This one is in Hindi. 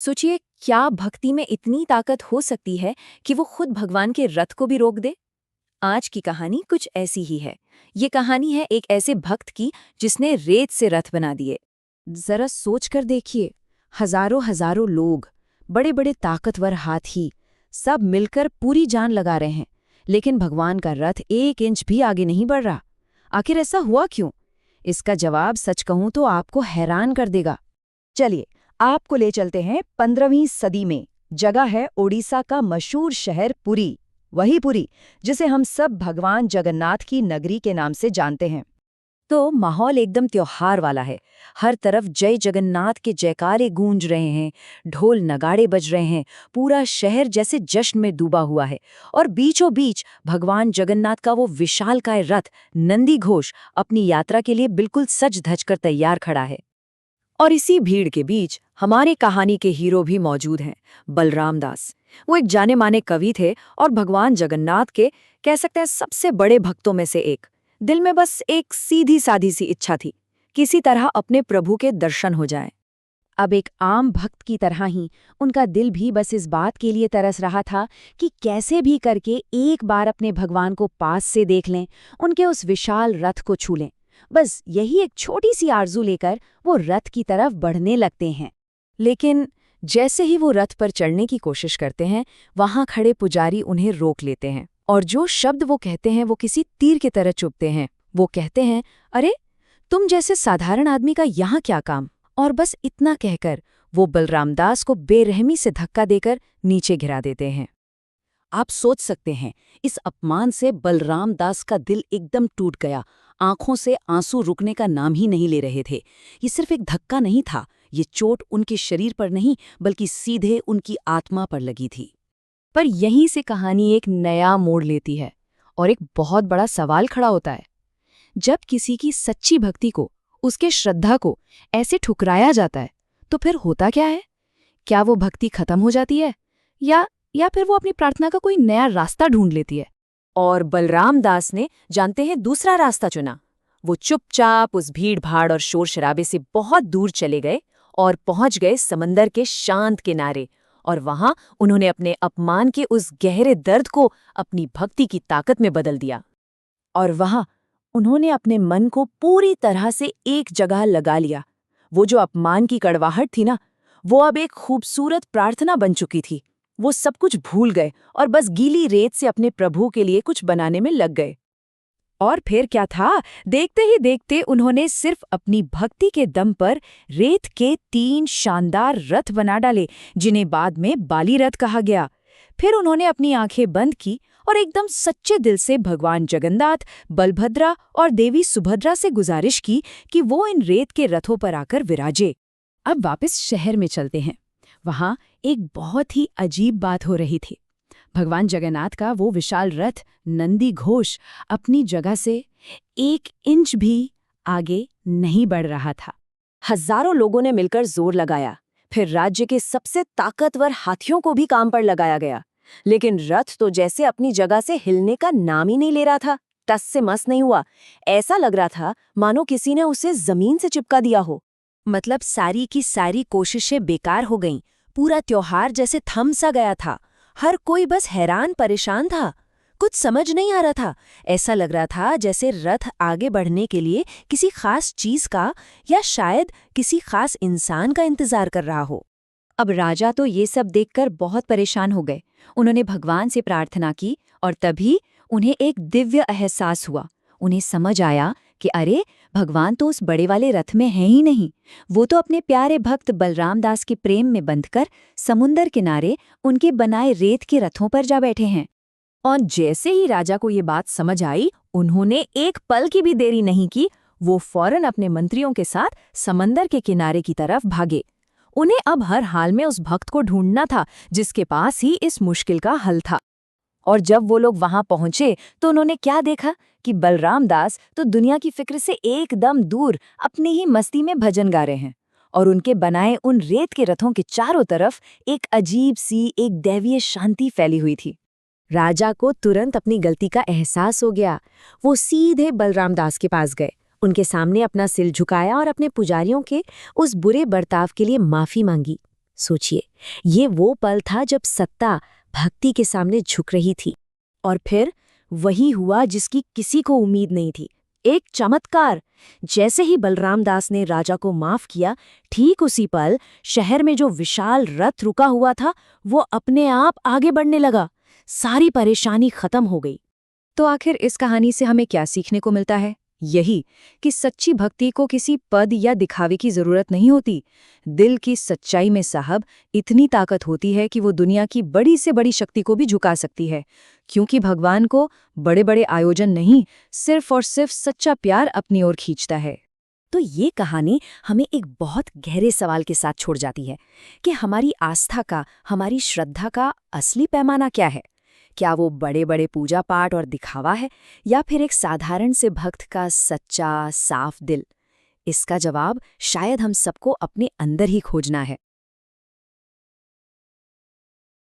सोचिए, क्या भक्ति में इतनी ताकत हो सकती है कि वो खुद भगवान के रथ को भी रोक दे। आज की कहानी कुछ ऐसी ही है। ये कहानी है एक ऐसे भक्त की जिसने रेत से रथ बना दिए। जरा सोच कर देखिए, हजारों हजारों लोग, बड़े बड़े ताकतवर हाथी, सब मिलकर पूरी जान लगा रहे हैं, लेकिन भगवान का रथ 1 इंच भी आगे नहीं बढ़ रहा। आखिर ऐसा हुआ क्यों? इसका जवाब सच कहूं तो आपको हैरान कर देगा। चलिए, आपको ले चलते हैं 15वीं सदी में। जगह है ओडिशा का मशहूर शहर पुरी। वही पुरी जिसे हम सब भगवान जगन्नाथ की नगरी के नाम से जानते हैं। तो माहौल एकदम त्योहार वाला है। हर तरफ जय जगन्नाथ के जयकारे गूंज रहे हैं, ढोल नगाड़े बज रहे हैं, पूरा शहर जैसे जश्न में डूबा हुआ है। और बीचों बीच भगवान जगन्नाथ का वो विशालकाय रथ नंदी घोष अपनी यात्रा के लिए बिल्कुल सज धज कर तैयार खड़ा है। और इसी भीड़ के बीच हमारे कहानी के हीरो भी मौजूद हैं, बलराम दास। वो एक जाने माने कवि थे और भगवान जगन्नाथ के, कह सकते हैं, सबसे बड़े भक्तों में से एक। दिल में बस एक सीधी सादी सी इच्छा थी, किसी तरह अपने प्रभु के दर्शन हो जाएं। अब एक आम भक्त की तरह ही उनका दिल भी बस इस बात के लिए तरस रहा था कि कैसे भी करके एक बार अपने भगवान को पास से देख लें, उनके उस विशाल रथ को छू लें। बस यही एक छोटी सी आरजू लेकर वो रथ की तरफ बढ़ने लगते हैं। लेकिन जैसे ही वो रथ पर चढ़ने की कोशिश करते हैं, वहां खड़े पुजारी उन्हें रोक लेते हैं। और जो शब्द वो कहते हैं वो किसी तीर की तरह चुभते हैं। वो कहते हैं, अरे, तुम जैसे साधारण आदमी का यहाँ क्या काम? और बस इतना कहकर वो बलराम दास को बेरहमी से धक्का देकर नीचे गिरा देते हैं। आप सोच सकते हैं, इस अपमान से बलराम दास का दिल एकदम टूट गया। आंखों से आंसू रुकने का नाम ही नहीं ले रहे थे। ये सिर्फ एक धक्का नहीं था, ये चोट उनके शरीर पर नहीं बल्कि सीधे उनकी आत्मा पर लगी थी। पर यहीं से कहानी एक नया मोड़ लेती है और एक बहुत बड़ा सवाल खड़ा होता है। जब किसी की सच्ची भक्ति को, उसके श्रद्धा को ऐसे ठुकराया जाता है, तो फिर होता क्या है? क्या वो भक्ति खत्म हो जाती है या फिर वो अपनी प्रार्थना का कोई नया रास्ता ढूंढ लेती है? और बलराम दास ने, जानते हैं, दूसरा रास्ता चुना। वो चुपचाप उस भीड़ भाड़ और शोर शराबे से बहुत दूर चले गए और पहुंच गए समंदर के शांत किनारे। और वहां उन्होंने अपने अपमान के उस गहरे दर्द को अपनी भक्ति की ताकत में बदल दिया। और वहां उन्होंने अपने मन को पूरी तरह से एक जगह लगा लिया। वो जो अपमान की कड़वाहट थी ना, वो अब एक खूबसूरत प्रार्थना बन चुकी थी। वो सब कुछ भूल गए और बस गीली रेत से अपने प्रभु के लिए कुछ बनाने में लग गए। और फिर क्या था, देखते ही देखते उन्होंने सिर्फ अपनी भक्ति के दम पर रेत के 3 शानदार रथ बना डाले, जिन्हें बाद में बाली रथ कहा गया। फिर उन्होंने अपनी आंखें बंद की और एकदम सच्चे दिल से भगवान जगन्नाथ, बलभद्रा और देवी सुभद्रा से गुजारिश की कि वो इन रेत के रथों पर आकर विराजे। अब वापस शहर में चलते हैं। वहां एक बहुत ही अजीब बात हो रही थी। भगवान जगन्नाथ का वो विशाल रथ नंदी घोष अपनी जगह से 1 इंच भी आगे नहीं बढ़ रहा था। हजारों लोगों ने मिलकर जोर लगाया, फिर राज्य के सबसे ताकतवर हाथियों को भी काम पर लगाया गया, लेकिन रथ तो जैसे अपनी जगह से हिलने का नाम ही नहीं ले रहा था। टस से मस नहीं हुआ। ऐसा लग रहा था मानो किसी ने उसे जमीन से चिपका दिया हो। मतलब सारी की सारी कोशिशें बेकार हो गईं। पूरा त्योहार जैसे थम सा गया था। हर कोई बस हैरान परेशान था। कुछ समझ नहीं आ रहा था। ऐसा लग रहा था जैसे रथ आगे बढ़ने के लिए किसी खास चीज का या शायद किसी खास इंसान का इंतजार कर रहा हो। अब राजा तो ये सब देखकर बहुत परेशान हो गए। उन्होंने भगवान से प्रार्थना की और तभी उन्हें एक दिव्य एहसास हुआ। उन्हें समझ आया कि अरे, भगवान तो उस बड़े वाले रथ में है ही नहीं। वो तो अपने प्यारे भक्त बलराम दास के प्रेम में बंधकर समुंदर किनारे उनके बनाए रेत के रथों पर जा बैठे हैं। और जैसे ही राजा को ये बात समझ आई, उन्होंने एक पल की भी देरी नहीं की। वो फौरन अपने मंत्रियों के साथ समंदर के किनारे की तरफ भागे। उन्हें अब हर हाल में उस भक्त को ढूंढना था जिसके पास ही इस मुश्किल का हल था। और जब वो लोग वहां पहुंचे तो उन्होंने क्या देखा कि बलराम दास तो दुनिया की फिक्र से एकदम दूर अपनी ही मस्ती में भजन गा रहे हैं। और उनके बनाए उन रेत के रथों के चारों तरफ एक अजीब सी, एक दैवीय शांति फैली हुई थी। राजा को तुरंत अपनी गलती का एहसास हो गया। वो सीधे बलराम दास के पास गए, उनके सामने अपना सिर झुकाया और अपने पुजारियों के उस बुरे बर्ताव के लिए माफी मांगी। सोचिए, ये वो पल था जब सत्ता भक्ति के सामने झुक रही थी। और फिर वही हुआ जिसकी किसी को उम्मीद नहीं थी। एक चमत्कार! जैसे ही बलराम दास ने राजा को माफ किया, ठीक उसी पल शहर में जो विशाल रथ रुका हुआ था वो अपने आप आगे बढ़ने लगा। सारी परेशानी खत्म हो गई। तो आखिर इस कहानी से हमें क्या सीखने को मिलता है? यही कि सच्ची भक्ति को किसी पद या दिखावे की जरूरत नहीं होती। दिल की सच्चाई में साहब इतनी ताकत होती है कि वो दुनिया की बड़ी से बड़ी शक्ति को भी झुका सकती है, क्योंकि भगवान को बड़े बड़े आयोजन नहीं, सिर्फ और सिर्फ सच्चा प्यार अपनी ओर खींचता है। तो ये कहानी हमें एक बहुत गहरे सवाल के साथ छोड़ जाती है कि हमारी आस्था का, हमारी श्रद्धा का असली पैमाना क्या है? क्या वो बड़े बड़े पूजा पाठ और दिखावा है, या फिर एक साधारण से भक्त का सच्चा साफ दिल? इसका जवाब शायद हम सबको अपने अंदर ही खोजना है।